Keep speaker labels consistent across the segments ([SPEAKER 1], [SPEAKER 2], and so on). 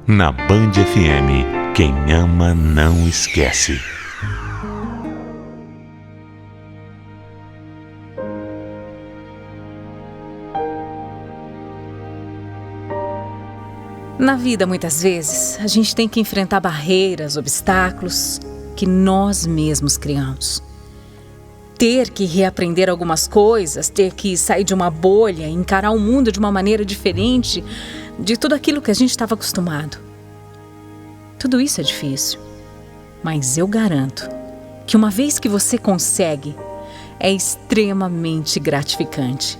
[SPEAKER 1] Na Band FM, quem ama não esquece.
[SPEAKER 2] Na vida, muitas vezes, a gente tem que enfrentar barreiras, obstáculos que nós mesmos criamos. Ter que reaprender algumas coisas, ter que sair de uma bolha, encarar o mundo de uma maneira diferente de tudo aquilo que a gente estava acostumado. Tudo isso é difícil, mas eu garanto que uma vez que você consegue, é extremamente gratificante.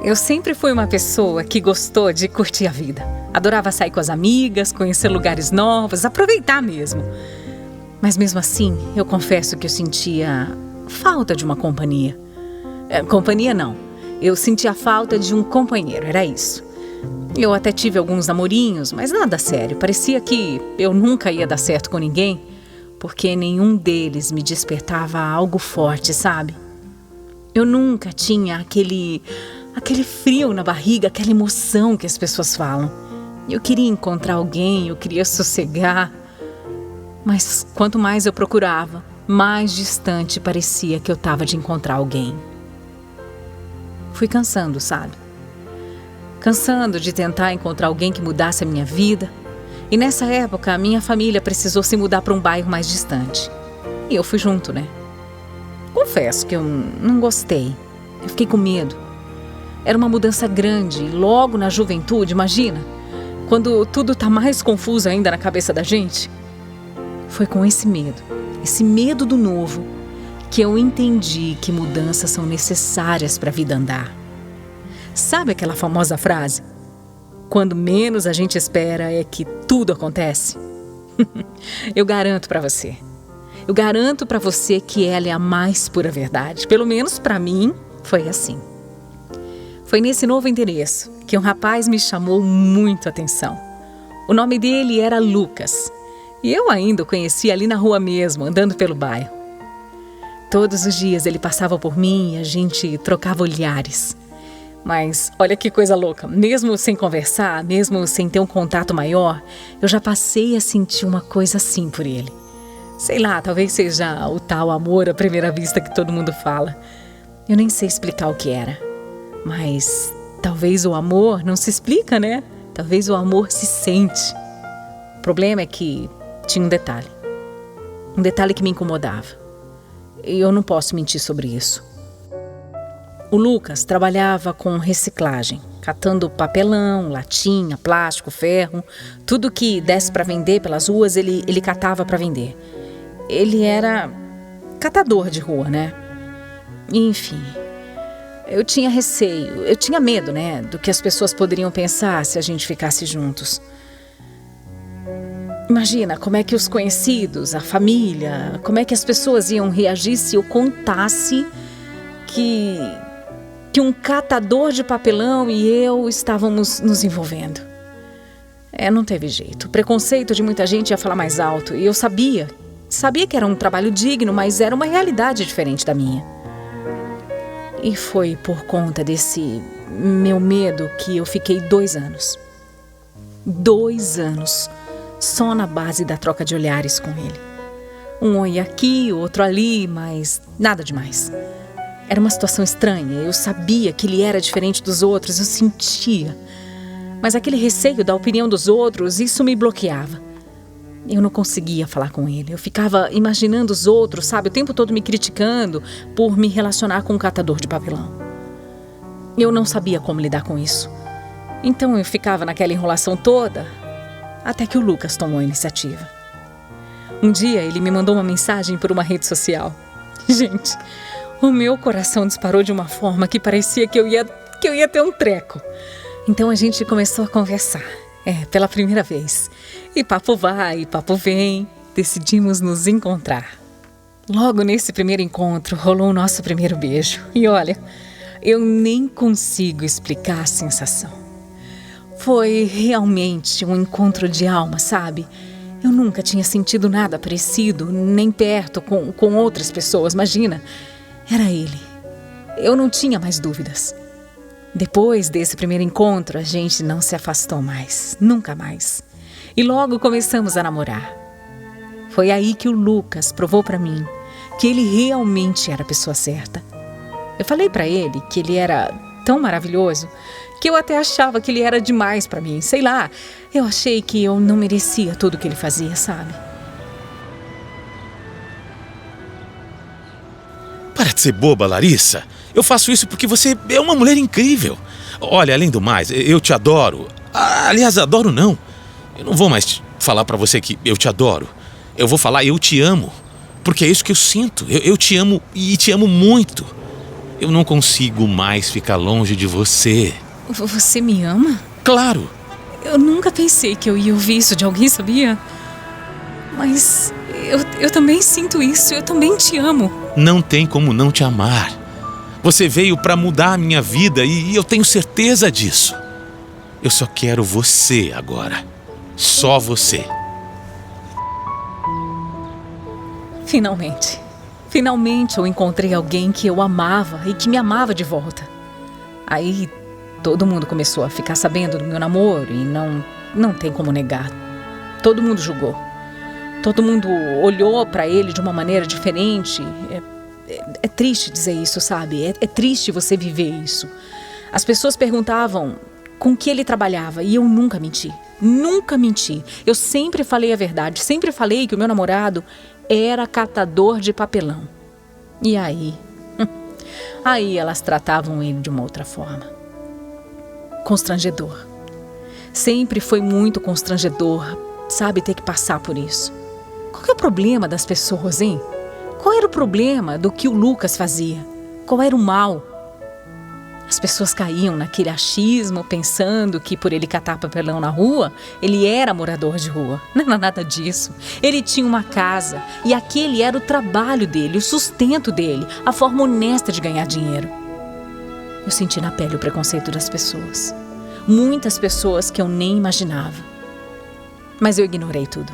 [SPEAKER 2] Eu sempre fui uma pessoa que gostou de curtir a vida. Adorava sair com as amigas, conhecer lugares novos, aproveitar mesmo. Mas mesmo assim, eu confesso que eu sentia falta de uma companhia. Companhia não. Eu sentia falta de um companheiro, era isso. Eu até tive alguns namorinhos, mas nada sério. Parecia que eu nunca ia dar certo com ninguém, porque nenhum deles me despertava algo forte, sabe? Eu nunca tinha aquele frio na barriga, aquela emoção que as pessoas falam. Eu queria encontrar alguém, eu queria sossegar. Mas quanto mais eu procurava, mais distante parecia que eu estava de encontrar alguém. Fui cansando, sabe? Cansando de tentar encontrar alguém que mudasse a minha vida. E nessa época, a minha família precisou se mudar para um bairro mais distante. E eu fui junto, né? Confesso que eu não gostei. Eu fiquei com medo. Era uma mudança grande, logo na juventude, imagina? Quando tudo tá mais confuso ainda na cabeça da gente. Foi com esse medo do novo, que eu entendi que mudanças são necessárias para a vida andar. Sabe aquela famosa frase? Quando menos a gente espera é que tudo acontece. Eu garanto para você. Eu garanto para você que ela é a mais pura verdade. Pelo menos para mim, foi assim. Foi nesse novo endereço que um rapaz me chamou muito a atenção. O nome dele era Lucas. E eu ainda o conhecia ali na rua mesmo, andando pelo bairro. Todos os dias ele passava por mim e a gente trocava olhares. Mas olha que coisa louca, mesmo sem conversar, mesmo sem ter um contato maior, eu já passei a sentir uma coisa assim por ele. Sei lá, talvez seja o tal amor à primeira vista que todo mundo fala. Eu nem sei explicar o que era. Mas talvez o amor não se explica, né? Talvez o amor se sente. O problema é que tinha um detalhe. Um detalhe que me incomodava. E eu não posso mentir sobre isso. O Lucas trabalhava com reciclagem, catando papelão, latinha, plástico, ferro. Tudo que desse para vender pelas ruas, ele catava para vender. Ele era catador de rua, né? Enfim, eu tinha receio, eu tinha medo, né? Do que as pessoas poderiam pensar se a gente ficasse juntos. Imagina como é que os conhecidos, a família, como é que as pessoas iam reagir se eu contasse que um catador de papelão e eu estávamos nos envolvendo. Não teve jeito. O preconceito de muita gente ia falar mais alto. E eu sabia que era um trabalho digno, mas era uma realidade diferente da minha. E foi por conta desse meu medo que eu fiquei 2 anos. 2 anos. Só na base da troca de olhares com ele. Um oi aqui, outro ali, mas nada demais. Era uma situação estranha, eu sabia que ele era diferente dos outros, eu sentia. Mas aquele receio da opinião dos outros, isso me bloqueava. Eu não conseguia falar com ele, eu ficava imaginando os outros, sabe, o tempo todo me criticando por me relacionar com um catador de papelão. Eu não sabia como lidar com isso. Então eu ficava naquela enrolação toda, até que o Lucas tomou a iniciativa. Um dia ele me mandou uma mensagem por uma rede social. Gente, o meu coração disparou de uma forma que parecia que eu ia ter um treco. Então a gente começou a conversar. Pela primeira vez. E papo vai, papo vem. Decidimos nos encontrar. Logo nesse primeiro encontro, rolou o nosso primeiro beijo. E olha, eu nem consigo explicar a sensação. Foi realmente um encontro de alma, sabe? Eu nunca tinha sentido nada parecido, nem perto com outras pessoas, imagina. Era ele. Eu não tinha mais dúvidas. Depois desse primeiro encontro, a gente não se afastou mais. Nunca mais. e logo começamos a namorar. Foi aí que o Lucas provou para mim que ele realmente era a pessoa certa. Eu falei para ele que ele era tão maravilhoso que eu até achava que ele era demais para mim. Sei lá, eu achei que eu não merecia tudo que ele fazia, sabe?
[SPEAKER 3] Para de ser boba, Larissa. Eu faço isso porque você é uma mulher incrível. Olha, além do mais, eu te adoro. Aliás, adoro não. Eu não vou mais falar pra você que eu te adoro. Eu vou falar eu te amo. Porque é isso que eu sinto. Eu te amo e te amo muito. Eu não consigo mais ficar longe de você.
[SPEAKER 2] Você me ama?
[SPEAKER 3] Claro.
[SPEAKER 2] Eu nunca pensei que eu ia ouvir isso de alguém, sabia? Mas eu também sinto isso. Eu também te amo.
[SPEAKER 3] Não tem como não te amar. Você veio pra mudar a minha vida e eu tenho certeza disso. Eu só quero você agora. Só você.
[SPEAKER 2] Finalmente. Finalmente eu encontrei alguém que eu amava e que me amava de volta. Aí todo mundo começou a ficar sabendo do meu namoro e não tem como negar. Todo mundo julgou. Todo mundo olhou pra ele de uma maneira diferente. É triste dizer isso, sabe? É triste você viver isso. As pessoas perguntavam com que ele trabalhava e eu nunca menti. Nunca menti. Eu sempre falei a verdade. Sempre falei que o meu namorado era catador de papelão. E aí? Aí elas tratavam ele de uma outra forma. Constrangedor. Sempre foi muito constrangedor, sabe, ter que passar por isso. Qual que é o problema das pessoas, hein? Qual era o problema do que o Lucas fazia? Qual era o mal? As pessoas caíam naquele achismo pensando que por ele catar papelão na rua, ele era morador de rua. Não era nada disso. Ele tinha uma casa e aquele era o trabalho dele, o sustento dele, a forma honesta de ganhar dinheiro. Eu senti na pele o preconceito das pessoas. Muitas pessoas que eu nem imaginava. Mas eu ignorei tudo.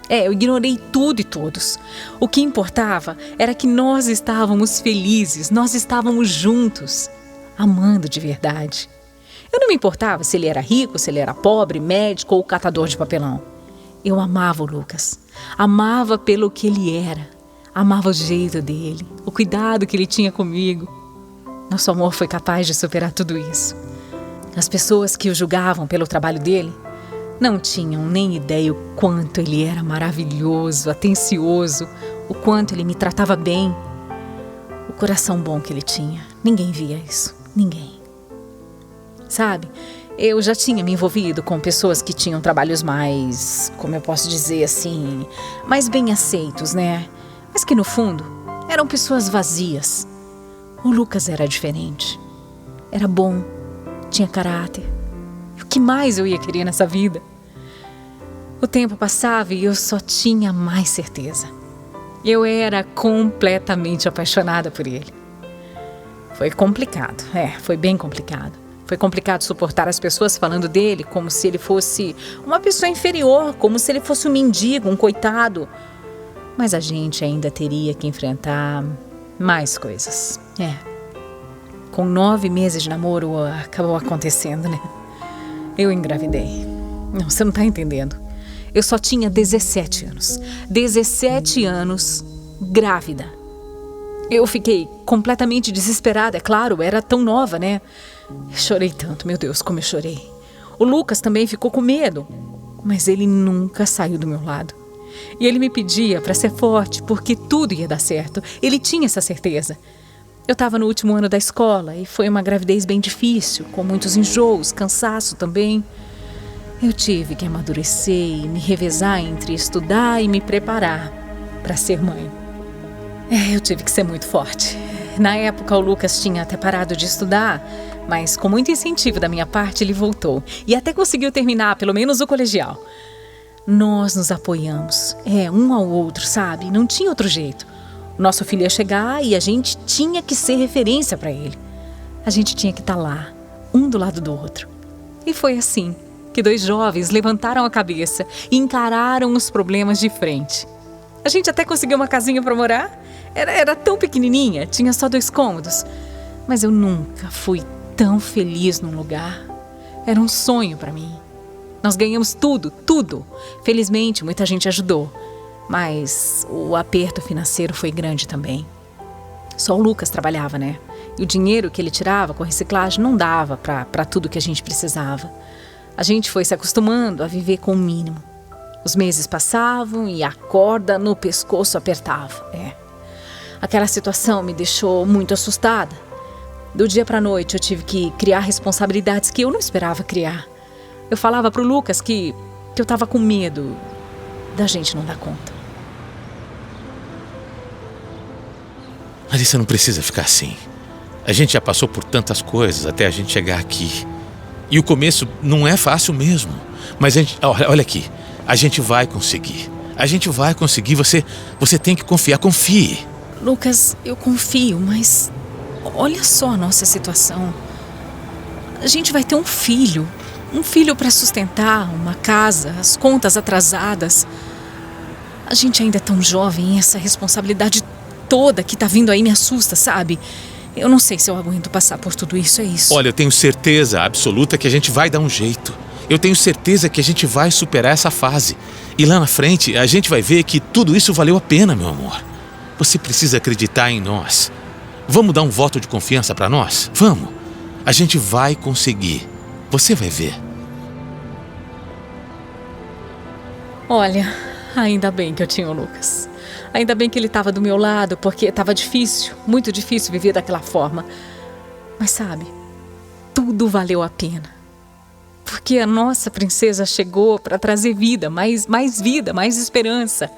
[SPEAKER 2] Eu ignorei tudo e todos. O que importava era que nós estávamos felizes, nós estávamos juntos, amando de verdade. Eu não me importava se ele era rico, se ele era pobre, médico ou catador de papelão. Eu amava o Lucas. Amava pelo que ele era. Amava o jeito dele, o cuidado que ele tinha comigo. Nosso amor foi capaz de superar tudo isso. As pessoas que o julgavam pelo trabalho dele não tinham nem ideia o quanto ele era maravilhoso, atencioso, o quanto ele me tratava bem. O coração bom que ele tinha. Ninguém via isso. Ninguém. Sabe, eu já tinha me envolvido com pessoas que tinham trabalhos mais, como eu posso dizer assim, mais bem aceitos, né? Mas que no fundo eram pessoas vazias. O Lucas era diferente. Era bom, tinha caráter. E o que mais eu ia querer nessa vida? O tempo passava e eu só tinha mais certeza. Eu era completamente apaixonada por ele. Foi complicado, foi bem complicado. Foi complicado suportar as pessoas falando dele como se ele fosse uma pessoa inferior, como se ele fosse um mendigo, um coitado. Mas a gente ainda teria que enfrentar mais coisas. Com 9 meses de namoro, acabou acontecendo, né? Eu engravidei. Não, você não tá entendendo. Eu só tinha 17 anos. 17 anos, grávida. Eu fiquei completamente desesperada, é claro, era tão nova, né? Eu chorei tanto, meu Deus, como eu chorei. O Lucas também ficou com medo, mas ele nunca saiu do meu lado. E ele me pedia para ser forte, porque tudo ia dar certo. Ele tinha essa certeza. Eu estava no último ano da escola e foi uma gravidez bem difícil, com muitos enjoos, cansaço também. Eu tive que amadurecer e me revezar entre estudar e me preparar para ser mãe. Eu tive que ser muito forte. Na época, o Lucas tinha até parado de estudar, mas com muito incentivo da minha parte, ele voltou. E até conseguiu terminar, pelo menos o colegial. Nós nos apoiamos, um ao outro, sabe? Não tinha outro jeito. O nosso filho ia chegar e a gente tinha que ser referência para ele. A gente tinha que estar lá, um do lado do outro. E foi assim que 2 jovens levantaram a cabeça e encararam os problemas de frente. A gente até conseguiu uma casinha para morar. Era tão pequenininha, tinha só 2 cômodos. Mas eu nunca fui tão feliz num lugar. Era um sonho para mim. Nós ganhamos tudo, tudo. Felizmente, muita gente ajudou. Mas o aperto financeiro foi grande também. Só o Lucas trabalhava, né? E o dinheiro que ele tirava com reciclagem não dava para tudo que a gente precisava. A gente foi se acostumando a viver com o mínimo. Os meses passavam e a corda no pescoço apertava. Aquela situação me deixou muito assustada. Do dia para a noite eu tive que criar responsabilidades que eu não esperava criar. Eu falava pro Lucas que eu tava com medo da gente não dar conta.
[SPEAKER 3] Larissa, não precisa ficar assim. A gente já passou por tantas coisas até a gente chegar aqui. E o começo não é fácil mesmo. Mas olha aqui, a gente vai conseguir. A gente vai conseguir, você tem que confiar, confie.
[SPEAKER 2] Lucas, eu confio, mas olha só a nossa situação. A gente vai ter um filho para sustentar, uma casa, as contas atrasadas. A gente ainda é tão jovem e essa responsabilidade toda que tá vindo aí me assusta, sabe? Eu não sei se eu aguento passar por tudo isso, é isso.
[SPEAKER 3] Olha, eu tenho certeza absoluta que a gente vai dar um jeito. Eu tenho certeza que a gente vai superar essa fase. E lá na frente, a gente vai ver que tudo isso valeu a pena, meu amor. Você precisa acreditar em nós. Vamos dar um voto de confiança pra nós? Vamos. A gente vai conseguir. Você vai ver.
[SPEAKER 2] Olha, ainda bem que eu tinha o Lucas. Ainda bem que ele estava do meu lado, porque estava difícil, muito difícil viver daquela forma. Mas sabe, tudo valeu a pena. Porque a nossa princesa chegou para trazer vida, mais vida, mais esperança.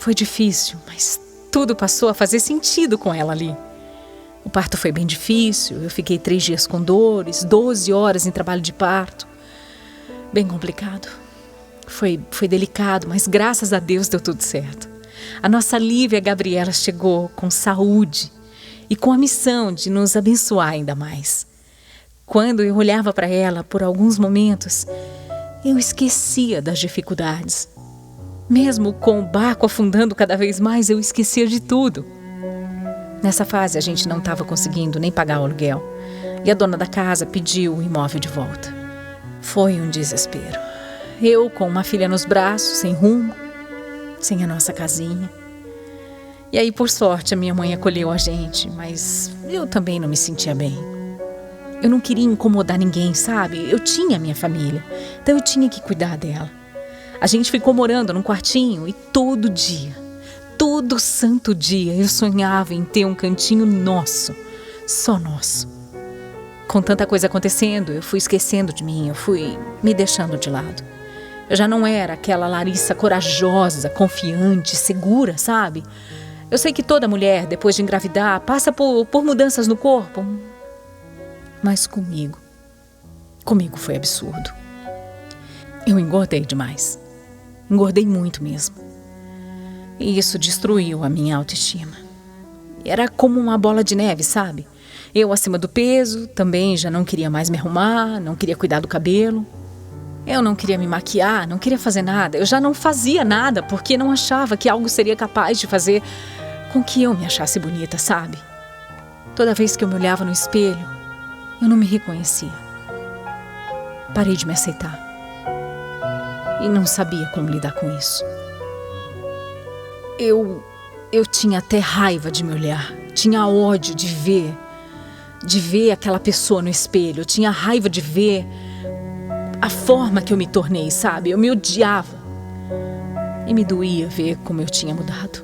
[SPEAKER 2] Foi difícil, mas tudo passou a fazer sentido com ela ali. O parto foi bem difícil, eu fiquei 3 dias com dores, 12 horas em trabalho de parto. Bem complicado. Foi delicado, mas graças a Deus deu tudo certo. A nossa Lívia Gabriela chegou com saúde e com a missão de nos abençoar ainda mais. Quando eu olhava para ela por alguns momentos, eu esquecia das dificuldades. Mesmo com o barco afundando cada vez mais, eu esquecia de tudo. Nessa fase, a gente não estava conseguindo nem pagar o aluguel. E a dona da casa pediu o imóvel de volta. Foi um desespero. Eu, com uma filha nos braços, sem rumo, sem a nossa casinha. E aí, por sorte, a minha mãe acolheu a gente, mas eu também não me sentia bem. Eu não queria incomodar ninguém, sabe? Eu tinha a minha família, então eu tinha que cuidar dela. A gente ficou morando num quartinho e todo dia, todo santo dia, eu sonhava em ter um cantinho nosso, só nosso. Com tanta coisa acontecendo, eu fui esquecendo de mim, eu fui me deixando de lado. Eu já não era aquela Larissa corajosa, confiante, segura, sabe? Eu sei que toda mulher, depois de engravidar, passa por mudanças no corpo. Mas comigo foi absurdo. Eu engordei demais. Engordei muito mesmo. E isso destruiu a minha autoestima. Era como uma bola de neve, sabe? Eu acima do peso, também já não queria mais me arrumar, não queria cuidar do cabelo. Eu não queria me maquiar, não queria fazer nada. Eu já não fazia nada porque não achava que algo seria capaz de fazer com que eu me achasse bonita, sabe? Toda vez que eu me olhava no espelho, eu não me reconhecia. Parei de me aceitar. E não sabia como lidar com isso. Eu tinha até raiva de me olhar. Tinha ódio de ver aquela pessoa no espelho. Eu tinha raiva de ver a forma que eu me tornei, sabe? Eu me odiava. E me doía ver como eu tinha mudado.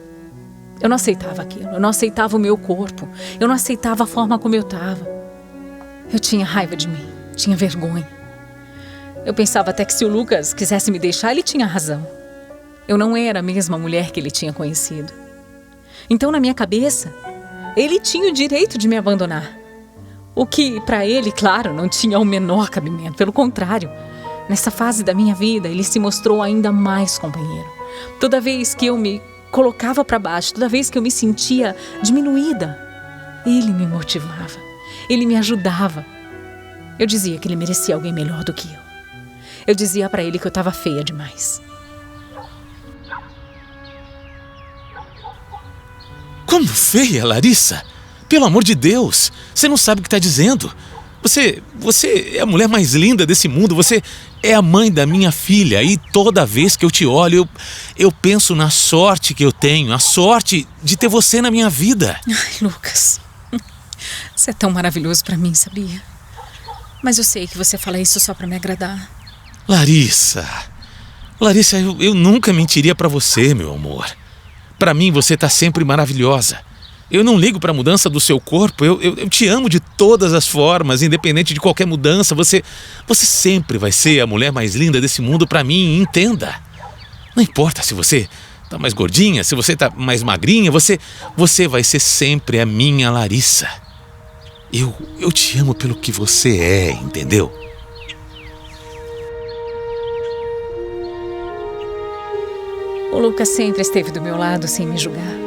[SPEAKER 2] Eu não aceitava aquilo. Eu não aceitava o meu corpo. Eu não aceitava a forma como eu estava. Eu tinha raiva de mim. Tinha vergonha. Eu pensava até que se o Lucas quisesse me deixar, ele tinha razão. Eu não era a mesma mulher que ele tinha conhecido. Então, na minha cabeça, ele tinha o direito de me abandonar. O que, para ele, claro, não tinha o menor cabimento. Pelo contrário, nessa fase da minha vida, ele se mostrou ainda mais companheiro. Toda vez que eu me colocava para baixo, toda vez que eu me sentia diminuída, ele me motivava. Ele me ajudava. Eu dizia que ele merecia alguém melhor do que eu. Eu dizia para ele que eu estava feia demais.
[SPEAKER 3] Como feia, Larissa? Pelo amor de Deus, você não sabe o que está dizendo. Você é a mulher mais linda desse mundo. Você é a mãe da minha filha. E toda vez que eu te olho, eu penso na sorte que eu tenho. A sorte de ter você na minha vida.
[SPEAKER 2] Ai, Lucas, você é tão maravilhoso pra mim, sabia? Mas eu sei que você fala isso só pra me agradar.
[SPEAKER 3] Larissa, eu nunca mentiria pra você, meu amor. Pra mim, você tá sempre maravilhosa. Eu não ligo pra mudança do seu corpo. Eu te amo de todas as formas, independente de qualquer mudança. Você sempre vai ser a mulher mais linda desse mundo pra mim, entenda. Não importa se você tá mais gordinha, se você tá mais magrinha, você vai ser sempre a minha Larissa. Eu te amo pelo que você é, entendeu?
[SPEAKER 2] O Lucas sempre esteve do meu lado sem me julgar.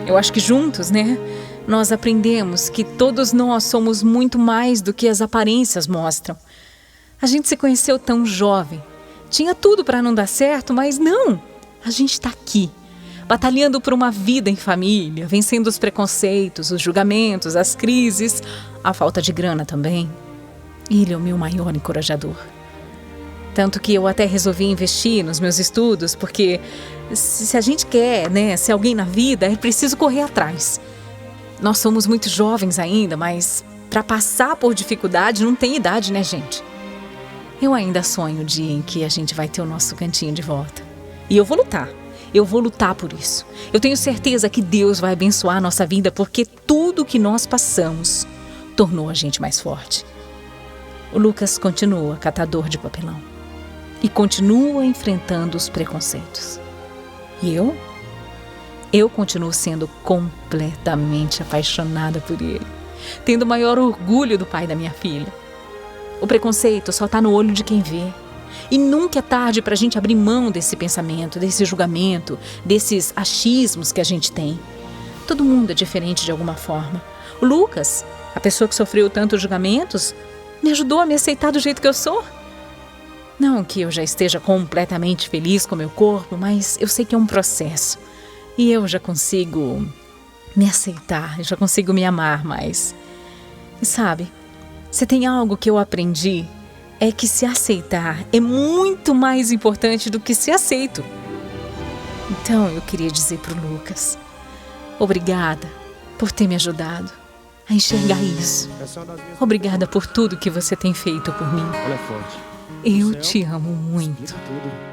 [SPEAKER 2] Eu acho que juntos, né? Nós aprendemos que todos nós somos muito mais do que as aparências mostram. A gente se conheceu tão jovem. Tinha tudo para não dar certo, mas não. A gente está aqui, batalhando por uma vida em família, vencendo os preconceitos, os julgamentos, as crises, a falta de grana também. Ele é o meu maior encorajador. Tanto que eu até resolvi investir nos meus estudos, porque se a gente quer, né, ser alguém na vida, é preciso correr atrás. Nós somos muito jovens ainda, mas para passar por dificuldade não tem idade, né, gente? Eu ainda sonho o dia em que a gente vai ter o nosso cantinho de volta. E eu vou lutar por isso. Eu tenho certeza que Deus vai abençoar a nossa vida, porque tudo que nós passamos tornou a gente mais forte. O Lucas continua catador de papelão. E continua enfrentando os preconceitos. E eu continuo sendo completamente apaixonada por ele, tendo o maior orgulho do pai da minha filha. O preconceito só está no olho de quem vê. E nunca é tarde para a gente abrir mão desse pensamento, desse julgamento, desses achismos que a gente tem. Todo mundo é diferente de alguma forma. O Lucas, a pessoa que sofreu tantos julgamentos, me ajudou a me aceitar do jeito que eu sou. Não que eu já esteja completamente feliz com meu corpo, mas eu sei que é um processo. E eu já consigo me aceitar, eu já consigo me amar mais. E sabe, se tem algo que eu aprendi, é que se aceitar é muito mais importante do que ser aceito. Então eu queria dizer pro Lucas, obrigada por ter me ajudado a enxergar isso. Obrigada por tudo que você tem feito por mim.
[SPEAKER 4] Ela é forte.
[SPEAKER 2] Eu te amo muito.
[SPEAKER 4] Tudo.